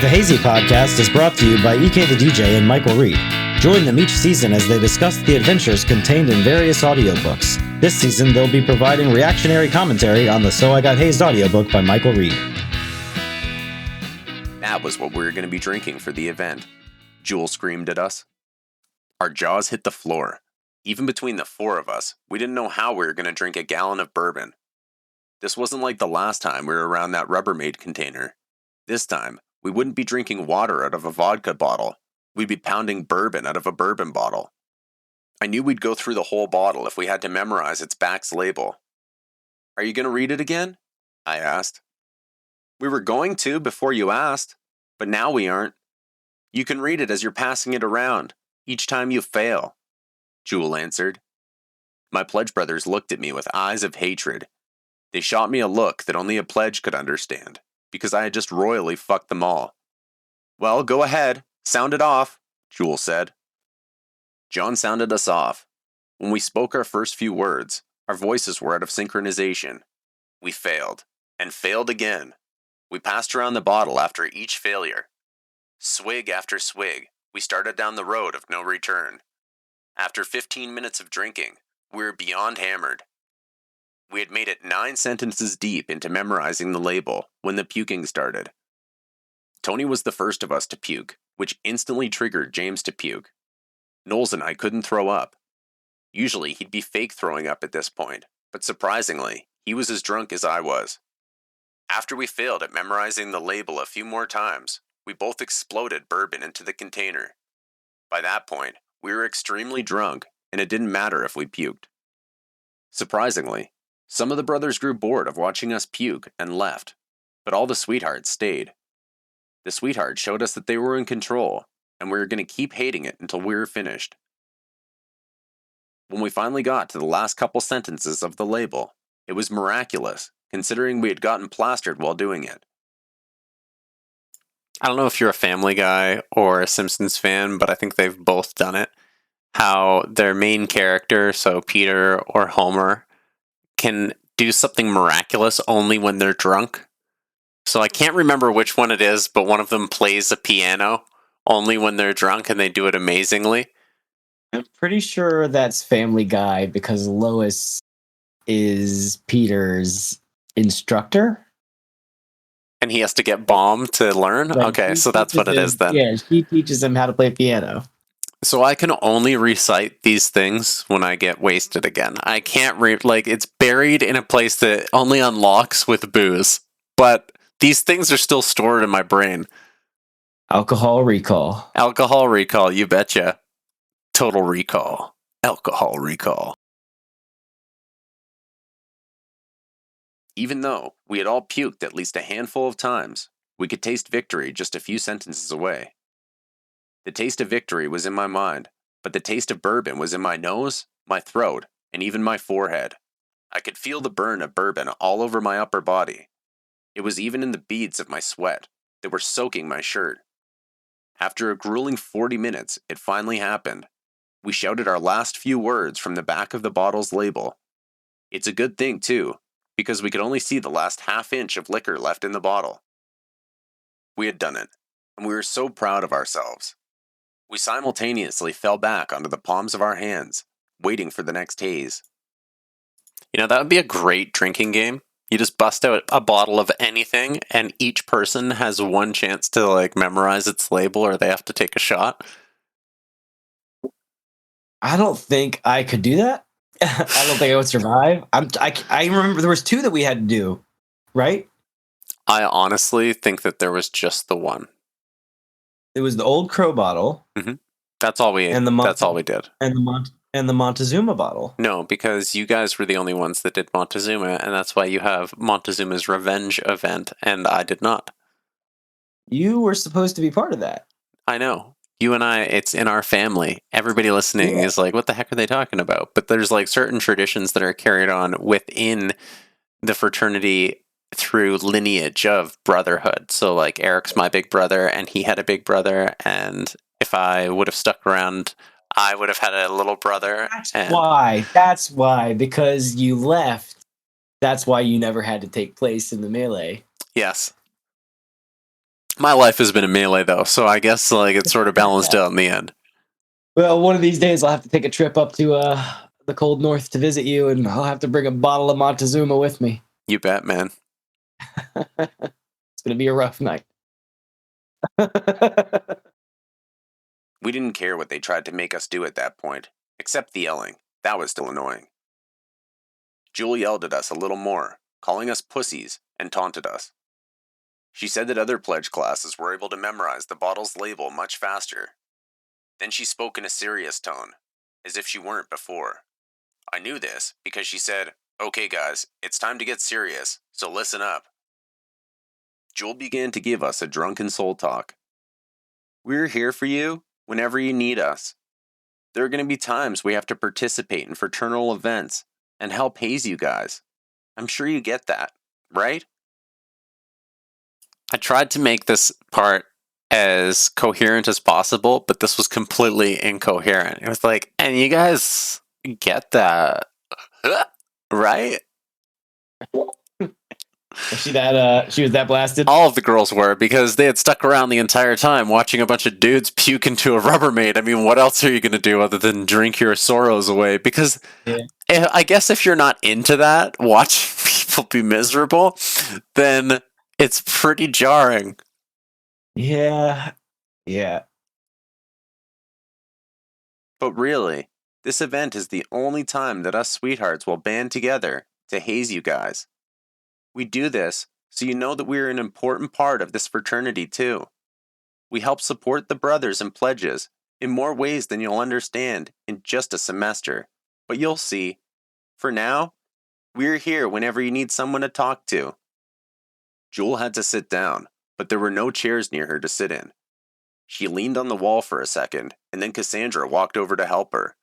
The Hazy podcast is brought to you by EKtheDJ and Michael Reid. Join them each season as they discuss the adventures contained in various audiobooks. This season, they'll be providing reactionary commentary on the So I Got Hazed audiobook by Michael Reid. That was what we were going to be drinking for the event. Jewel screamed at us. Our jaws hit the floor. Even between the four of us, we didn't know how we were going to drink a gallon of bourbon. This wasn't like the last time we were around that Rubbermaid container. This time, we wouldn't be drinking water out of a vodka bottle. We'd be pounding bourbon out of a bourbon bottle. I knew we'd go through the whole bottle if we had to memorize its back's label. Are you going to read it again? I asked. We were going to before you asked, but now we aren't. You can read it as you're passing it around, each time you fail, Jewel answered. My pledge brothers looked at me with eyes of hatred. They shot me a look that only a pledge could understand, because I had just royally fucked them all. Well, go ahead. Sound it off, Jewel said. John sounded us off. When we spoke our first few words, our voices were out of synchronization. We failed, and failed again. We passed around the bottle after each failure. Swig after swig, we started down the road of no return. After 15 minutes of drinking, we were beyond hammered. We had made it 9 sentences deep into memorizing the label when the puking started. Tony was the first of us to puke, which instantly triggered James to puke. Knowles and I couldn't throw up. Usually he'd be fake throwing up at this point, but surprisingly, he was as drunk as I was. After we failed at memorizing the label a few more times, we both exploded bourbon into the container. By that point, we were extremely drunk, and it didn't matter if we puked. Surprisingly, some of the brothers grew bored of watching us puke and left, but all the sweethearts stayed. The sweethearts showed us that they were in control, and we were going to keep hating it until we were finished. When we finally got to the last couple sentences of the label, it was miraculous, considering we had gotten plastered while doing it. I don't know if you're a Family Guy or a Simpsons fan, but I think they've both done it. How their main character, so Peter or Homer, can do something miraculous only when they're drunk. So I can't remember which one it is, but one of them plays a piano only when they're drunk, and they do it amazingly. I'm pretty sure that's Family Guy because Lois is Peter's instructor. And he has to get bombed to learn? Like, okay, so that's what it is then. Yeah, she teaches him how to play piano. So I can only recite these things when I get wasted again. I can't it's buried in a place that only unlocks with booze. But these things are still stored in my brain. Alcohol recall. Alcohol recall, you betcha. Total recall. Alcohol recall. Even though we had all puked at least a handful of times, we could taste victory just a few sentences away. The taste of victory was in my mind, but the taste of bourbon was in my nose, my throat, and even my forehead. I could feel the burn of bourbon all over my upper body. It was even in the beads of my sweat that were soaking my shirt. After a grueling 40 minutes, it finally happened. We shouted our last few words from the back of the bottle's label. It's a good thing, too, because we could only see the last half-inch of liquor left in the bottle. We had done it, and we were so proud of ourselves. We simultaneously fell back onto the palms of our hands, waiting for the next haze. You know, that would be a great drinking game. You just bust out a bottle of anything, and each person has one chance to, memorize its label, or they have to take a shot. I don't think I could do that. I don't think I would survive. I remember there was 2 that we had to do, right? I honestly think that there was just the one. It was the Old Crow bottle. Mm-hmm. That's all we ate. That's all we did. And the Montezuma bottle. No, because you guys were the only ones that did Montezuma, and that's why you have Montezuma's Revenge event, and I did not. You were supposed to be part of that. I know. You and I, it's in our family. Everybody listening is like, what the heck are they talking about? But there's certain traditions that are carried on within the fraternity through lineage of brotherhood. So Eric's my big brother, and he had a big brother, and if I would have stuck around, I would have had a little brother. That's why, because you left. That's why you never had to take place in the melee. Yes. My life has been a melee, though, so I guess like it's sort of balanced out in the end. Well, one of these days I'll have to take a trip up to the cold north to visit you, and I'll have to bring a bottle of Montezuma with me. You bet, man. It's gonna be a rough night. We didn't care what they tried to make us do at that point, except the yelling. That was still annoying. Jewel yelled at us a little more, calling us pussies, and taunted us. She said that other pledge classes were able to memorize the bottle's label much faster. Then she spoke in a serious tone, as if she weren't before. I knew this because she said, "Okay guys, it's time to get serious, so listen up." Jewel began to give us a drunken soul talk. "We're here for you whenever you need us. There are going to be times we have to participate in fraternal events and help haze you guys. I'm sure you get that, right?" I tried to make this part as coherent as possible, but this was completely incoherent. It was like, and you guys get that, right? She was that blasted? All of the girls were, because they had stuck around the entire time watching a bunch of dudes puke into a Rubbermaid. I mean, what else are you going to do other than drink your sorrows away? Because I guess if you're not into that, watch people be miserable, then it's pretty jarring. Yeah. But really, this event is the only time that us sweethearts will band together to haze you guys. We do this so you know that we are an important part of this fraternity too. We help support the brothers and pledges in more ways than you'll understand in just a semester. But you'll see. For now, we're here whenever you need someone to talk to. Jewel had to sit down, but there were no chairs near her to sit in. She leaned on the wall for a second, and then Cassandra walked over to help her.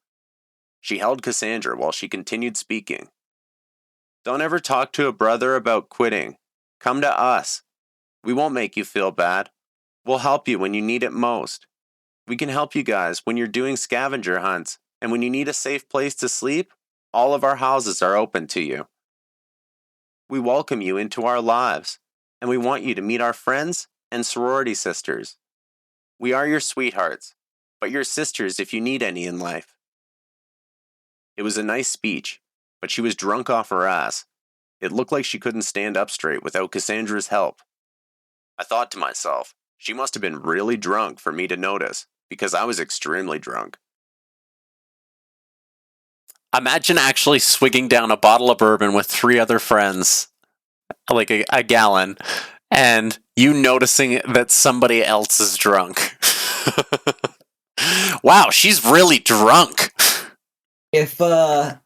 She held Cassandra while she continued speaking. "Don't ever talk to a brother about quitting. Come to us. We won't make you feel bad. We'll help you when you need it most. We can help you guys when you're doing scavenger hunts, and when you need a safe place to sleep, all of our houses are open to you. We welcome you into our lives, and we want you to meet our friends and sorority sisters. We are your sweethearts, but your sisters if you need any in life." It was a nice speech, but she was drunk off her ass. It looked like she couldn't stand up straight without Cassandra's help. I thought to myself, she must have been really drunk for me to notice, because I was extremely drunk. Imagine actually swigging down a bottle of bourbon with 3 other friends, like a gallon, and you noticing that somebody else is drunk. Wow, she's really drunk. If I'm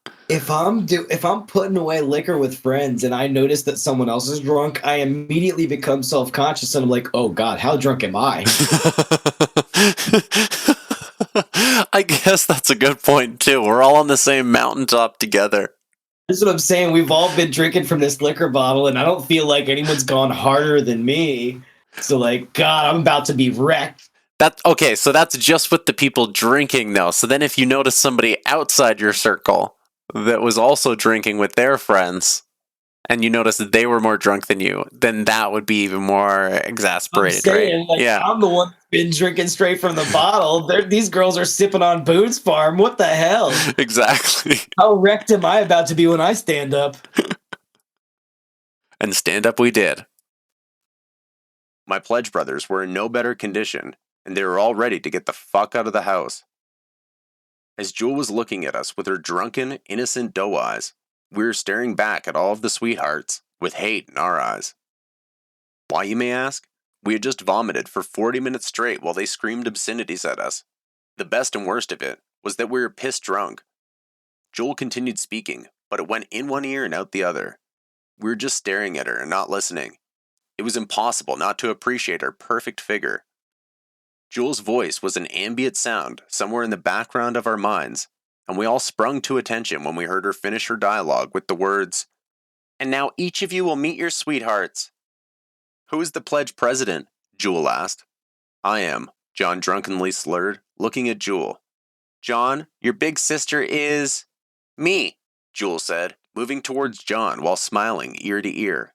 putting away liquor with friends and I notice that someone else is drunk, I immediately become self-conscious and I'm like, "Oh God, how drunk am I?" I guess that's a good point too. We're all on the same mountaintop together. That's what I'm saying. We've all been drinking from this liquor bottle, and I don't feel like anyone's gone harder than me. So, like, God, I'm about to be wrecked. Okay, so that's just with the people drinking, though. So then if you notice somebody outside your circle that was also drinking with their friends, and you notice that they were more drunk than you, then that would be even more exasperated, I'm saying, right? like, Yeah. I'm the one that's been drinking straight from the bottle. These girls are sipping on Boone's Farm. What the hell? Exactly. How wrecked am I about to be when I stand up? And stand up we did. My pledge brothers were in no better condition, and they were all ready to get the fuck out of the house. As Jewel was looking at us with her drunken, innocent doe eyes, we were staring back at all of the sweethearts with hate in our eyes. Why, you may ask? We had just vomited for 40 minutes straight while they screamed obscenities at us. The best and worst of it was that we were pissed drunk. Joel continued speaking, but it went in one ear and out the other. We were just staring at her and not listening. It was impossible not to appreciate her perfect figure. Joel's voice was an ambient sound somewhere in the background of our minds, and we all sprung to attention when we heard her finish her dialogue with the words, "And now each of you will meet your sweethearts." "Who is the pledge president?" Jewel asked. "I am," John drunkenly slurred, looking at Jewel. "John, your big sister is..." "Me," Jewel said, moving towards John while smiling ear to ear.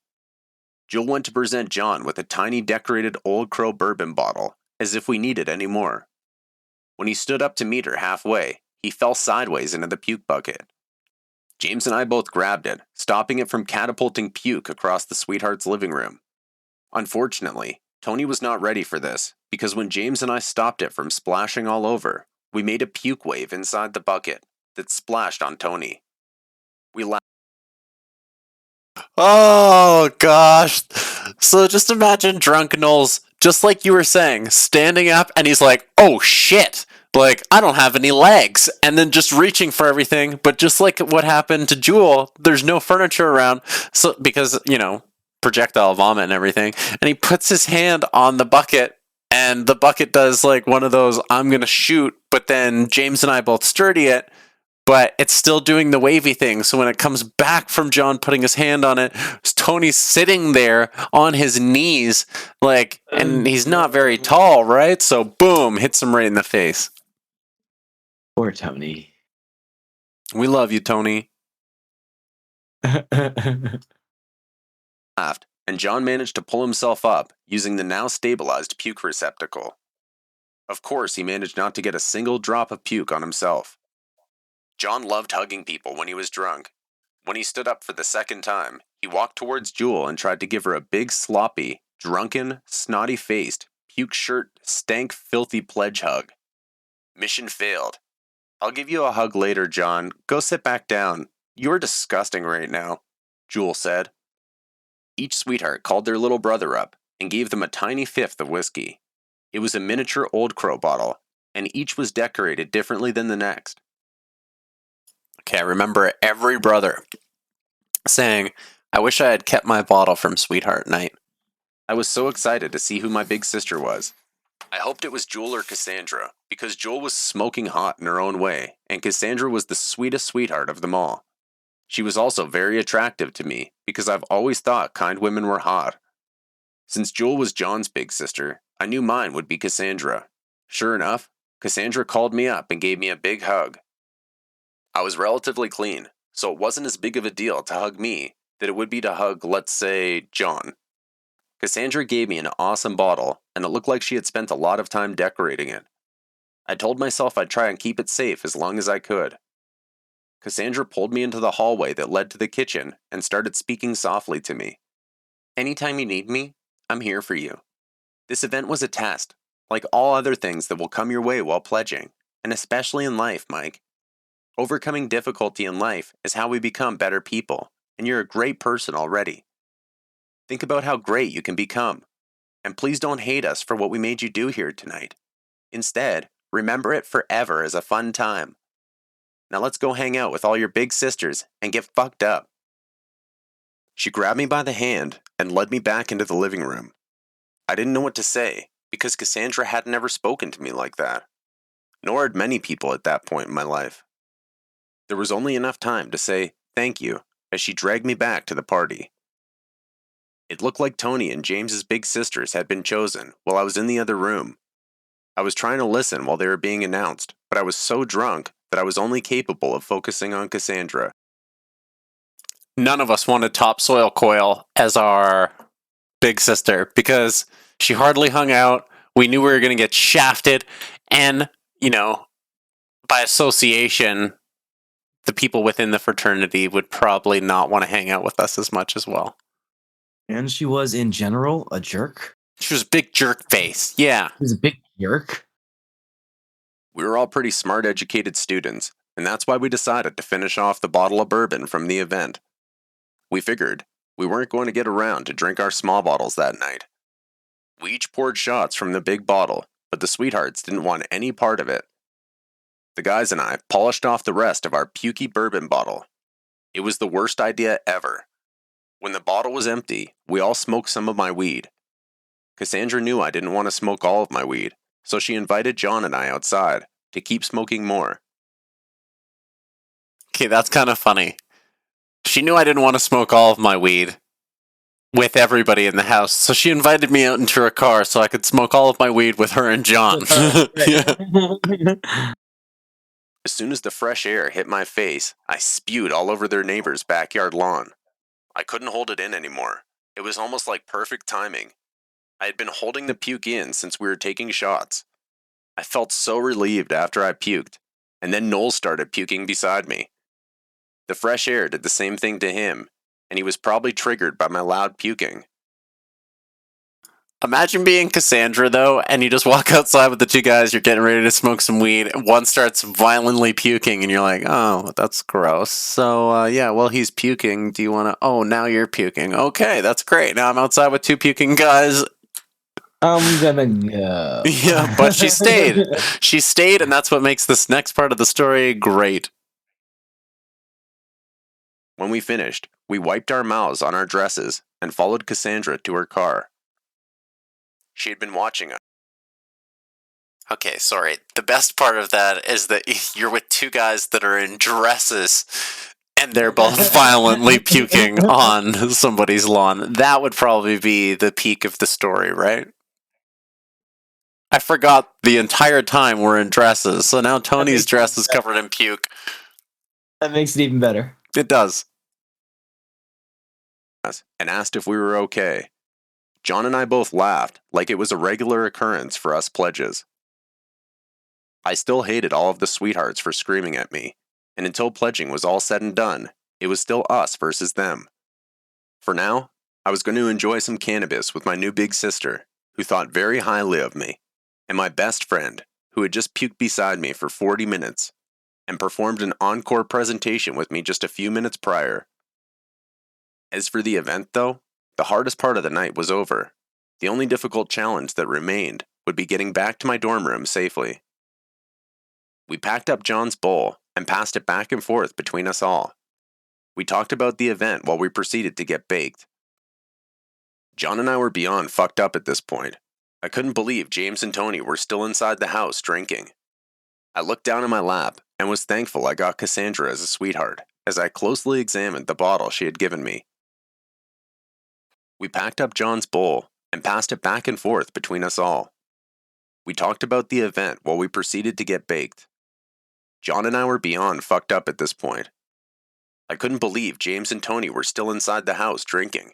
Jewel went to present John with a tiny decorated Old Crow bourbon bottle, as if we needed any more. When he stood up to meet her halfway, he fell sideways into the puke bucket. James and I both grabbed it, stopping it from catapulting puke across the sweetheart's living room. Unfortunately, Tony was not ready for this, because when James and I stopped it from splashing all over, we made a puke wave inside the bucket that splashed on Tony. We laughed. Oh, gosh. So just imagine drunk Knowles, just like you were saying, standing up, and he's like, oh, shit. Like, I don't have any legs. And then just reaching for everything. But just like what happened to Jewel, there's no furniture around. So because, projectile vomit and everything. And he puts his hand on the bucket. And the bucket does like one of those, I'm going to shoot. But then James and I both sturdy it. But it's still doing the wavy thing. So when it comes back from John putting his hand on it, Tony's sitting there on his knees, and he's not very tall, right? So boom, hits him right in the face. Poor Tony. We love you, Tony. Laughed, and John managed to pull himself up using the now stabilized puke receptacle. Of course, he managed not to get a single drop of puke on himself. John loved hugging people when he was drunk. When he stood up for the second time, he walked towards Jewel and tried to give her a big, sloppy, drunken, snotty-faced, puke-shirt, stank, filthy pledge hug. Mission failed. I'll give you a hug later, John. Go sit back down. You're disgusting right now, Jewel said. Each sweetheart called their little brother up and gave them a tiny fifth of whiskey. It was a miniature Old Crow bottle, and each was decorated differently than the next. Okay, I remember every brother saying, I wish I had kept my bottle from Sweetheart Night. I was so excited to see who my big sister was. I hoped it was Jewel or Cassandra, because Jewel was smoking hot in her own way, and Cassandra was the sweetest sweetheart of them all. She was also very attractive to me, because I've always thought kind women were hot. Since Jewel was John's big sister, I knew mine would be Cassandra. Sure enough, Cassandra called me up and gave me a big hug. I was relatively clean, so it wasn't as big of a deal to hug me that it would be to hug, let's say, John. Cassandra gave me an awesome bottle, and it looked like she had spent a lot of time decorating it. I told myself I'd try and keep it safe as long as I could. Cassandra pulled me into the hallway that led to the kitchen and started speaking softly to me. Anytime you need me, I'm here for you. This event was a test, like all other things that will come your way while pledging, and especially in life, Mike. Overcoming difficulty in life is how we become better people, and you're a great person already. Think about how great you can become, and please don't hate us for what we made you do here tonight. Instead, remember it forever as a fun time. Now let's go hang out with all your big sisters and get fucked up. She grabbed me by the hand and led me back into the living room. I didn't know what to say, because Cassandra had never spoken to me like that, nor had many people at that point in my life. There was only enough time to say thank you as she dragged me back to the party. It looked like Tony and James's big sisters had been chosen while I was in the other room. I was trying to listen while they were being announced, but I was so drunk that I was only capable of focusing on Cassandra. None of us wanted Topsoil Coil as our big sister because she hardly hung out. We knew we were going to get shafted, and, by association, the people within the fraternity would probably not want to hang out with us as much as well. And she was, in general, a jerk. She was a big jerk face. Yeah. She was a big jerk. We were all pretty smart, educated students, and that's why we decided to finish off the bottle of bourbon from the event. We figured we weren't going to get around to drink our small bottles that night. We each poured shots from the big bottle, but the sweethearts didn't want any part of it. The guys and I polished off the rest of our pukey bourbon bottle. It was the worst idea ever. When the bottle was empty, we all smoked some of my weed. Cassandra knew I didn't want to smoke all of my weed, so she invited John and I outside to keep smoking more. Okay, that's kind of funny. She knew I didn't want to smoke all of my weed with everybody in the house, so she invited me out into her car so I could smoke all of my weed with her and John. Yeah. As soon as the fresh air hit my face, I spewed all over their neighbor's backyard lawn. I couldn't hold it in anymore. It was almost like perfect timing. I had been holding the puke in since we were taking shots. I felt so relieved after I puked, and then Noel started puking beside me. The fresh air did the same thing to him, and he was probably triggered by my loud puking. Imagine being Cassandra, though, and you just walk outside with the two guys, you're getting ready to smoke some weed, and one starts violently puking, and you're like, oh, that's gross. So, yeah, well, he's puking. Do you want to... Oh, now you're puking. Okay, that's great. Now I'm outside with two puking guys. I'm gonna go. Yeah, but she stayed. She stayed, and that's what makes this next part of the story great. When we finished, we wiped our mouths on our dresses and followed Cassandra to her car. She had been watching us. Okay, sorry. The best part of that is that you're with two guys that are in dresses, and they're both violently puking on somebody's lawn. That would probably be the peak of the story, right? I forgot the entire time we're in dresses, so now Tony's dress is covered in puke. That makes it even better. It does. And asked if we were okay. John and I both laughed, like it was a regular occurrence for us pledges. I still hated all of the sweethearts for screaming at me, and until pledging was all said and done, it was still us versus them. For now, I was going to enjoy some cannabis with my new big sister, who thought very highly of me, and my best friend, who had just puked beside me for 40 minutes, and performed an encore presentation with me just a few minutes prior. As for the event, though, the hardest part of the night was over. The only difficult challenge that remained would be getting back to my dorm room safely. We packed up John's bowl and passed it back and forth between us all. We talked about the event while we proceeded to get baked. John and I were beyond fucked up at this point. I couldn't believe James and Tony were still inside the house drinking. I looked down in my lap and was thankful I got Cassandra as a sweetheart as I closely examined the bottle she had given me. We packed up John's bowl and passed it back and forth between us all. We talked about the event while we proceeded to get baked. John and I were beyond fucked up at this point. I couldn't believe James and Tony were still inside the house drinking.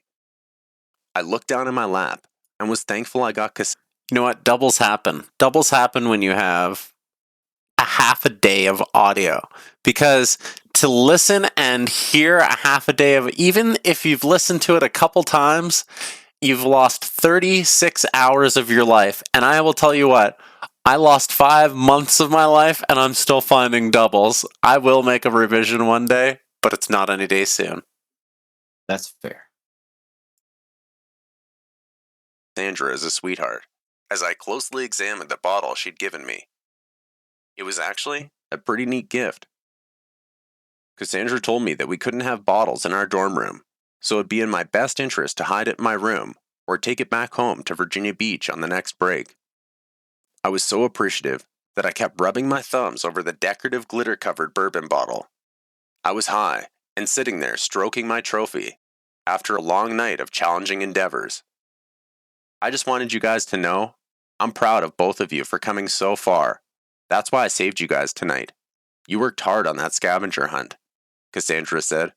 I looked down in my lap and was thankful I got Cassandra. You know what? Doubles happen. Doubles happen when you have a half a day of audio. Because to listen and hear a half a day of, even if you've listened to it a couple times, you've lost 36 hours of your life. And I will tell you what, I lost 5 months of my life and I'm still finding doubles. I will make a revision one day, but it's not any day soon. That's fair. Cassandra is a sweetheart, as I closely examined the bottle she'd given me. It was actually a pretty neat gift. Cassandra told me that we couldn't have bottles in our dorm room, so it'd be in my best interest to hide it in my room or take it back home to Virginia Beach on the next break. I was so appreciative that I kept rubbing my thumbs over the decorative glitter-covered bourbon bottle. I was high and sitting there stroking my trophy after a long night of challenging endeavors. I just wanted you guys to know I'm proud of both of you for coming so far. That's why I saved you guys tonight. You worked hard on that scavenger hunt, Cassandra said.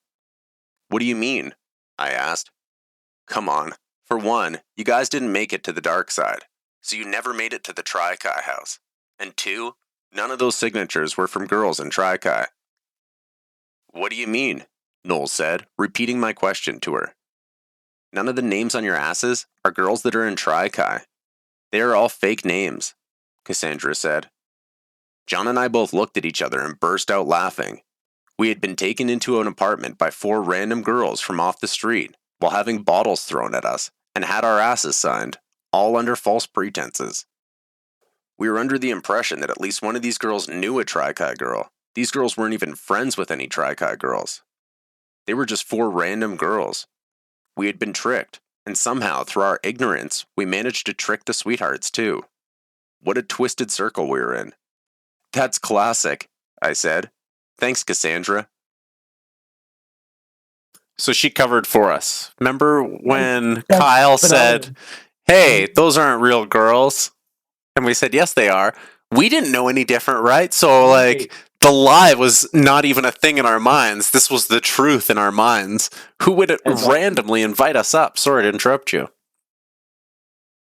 What do you mean? I asked. Come on. For one, you guys didn't make it to the dark side, so you never made it to the Tri-Chi house. And two, none of those signatures were from girls in Tri-Chi. What do you mean? Noel said, repeating my question to her. None of the names on your asses are girls that are in Tri-Chi. They are all fake names, Cassandra said. John and I both looked at each other and burst out laughing. We had been taken into an apartment by 4 random girls from off the street while having bottles thrown at us and had our asses signed, all under false pretenses. We were under the impression that at least one of these girls knew a Tri-Chi girl. These girls weren't even friends with any Tri-Chi girls. They were just 4 random girls. We had been tricked, and somehow, through our ignorance, we managed to trick the sweethearts too. What a twisted circle we were in. That's classic, I said. Thanks, Cassandra. So she covered for us. Remember when Kyle said, hey, those aren't real girls? And we said, yes, they are. we didn't know any different, right? So, like, the lie was not even a thing in our minds. This was the truth in our minds. Who would randomly invite us up? Sorry to interrupt you.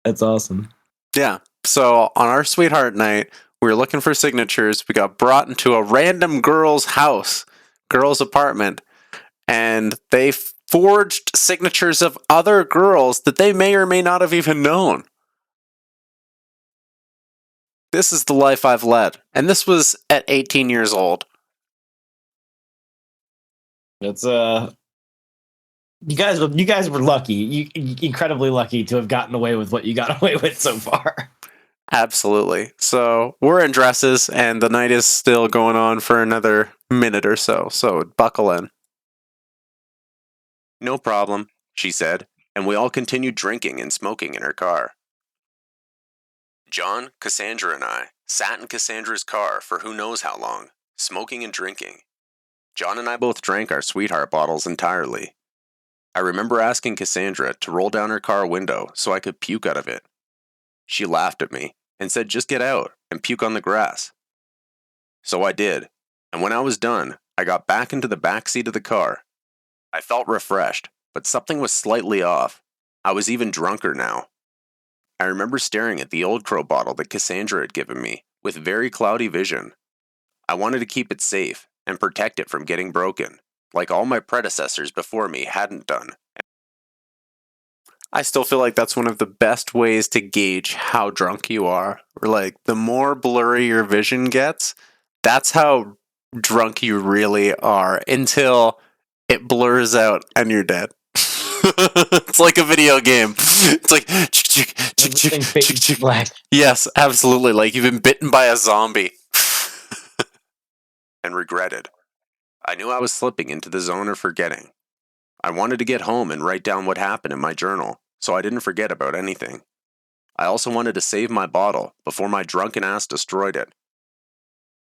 That's awesome. Yeah. So, on our sweetheart night, we were looking for signatures. We got brought into a random girl's house, girl's apartment, and they forged signatures of other girls that they may or may not have even known. This is the life I've led. And this was at 18 years old. It's you guys were lucky. You incredibly lucky to have gotten away with what you got away with so far. Absolutely. So we're in dresses, and the night is still going on for another minute or so. So buckle in. No problem, she said, and we all continued drinking and smoking in her car. John, Cassandra, and I sat in Cassandra's car for who knows how long, smoking and drinking. John and I both drank our sweetheart bottles entirely. I remember asking Cassandra to roll down her car window so I could puke out of it. She laughed at me and said just get out and puke on the grass. So I did, and when I was done, I got back into the back seat of the car. I felt refreshed, but something was slightly off. I was even drunker now. I remember staring at the Old Crow bottle that Cassandra had given me with very cloudy vision. I wanted to keep it safe and protect it from getting broken, like all my predecessors before me hadn't done. I still feel like that's one of the best ways to gauge how drunk you are. Like, the more blurry your vision gets, that's how drunk you really are until it blurs out and you're dead. It's like a video game. It's like Black. Yes, absolutely. Like you've been bitten by a zombie. And regretted. I knew I was slipping into the zone of forgetting. I wanted to get home and write down what happened in my journal, so I didn't forget about anything. I also wanted to save my bottle before my drunken ass destroyed it.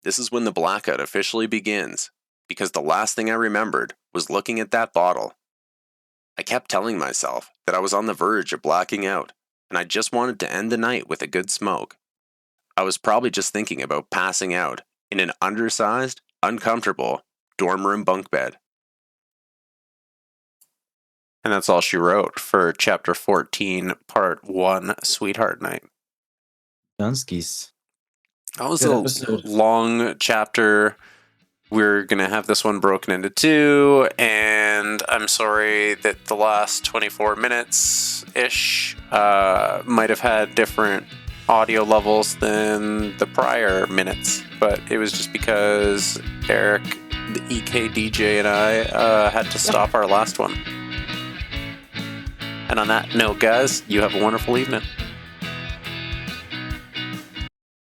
This is when the blackout officially begins, because the last thing I remembered was looking at that bottle. I kept telling myself that I was on the verge of blacking out, and I just wanted to end the night with a good smoke. I was probably just thinking about passing out in an undersized, uncomfortable dorm room bunk bed. And that's all she wrote for Chapter 14, Part 1, Sweetheart Night. Dunskies. That was a long chapter. We're going to have this one broken into two, and I'm sorry that the last 24 minutes-ish might have had different audio levels than the prior minutes, but it was just because Eric, the EKDJ, and I had to stop our last one. And on that note, guys, you have a wonderful evening.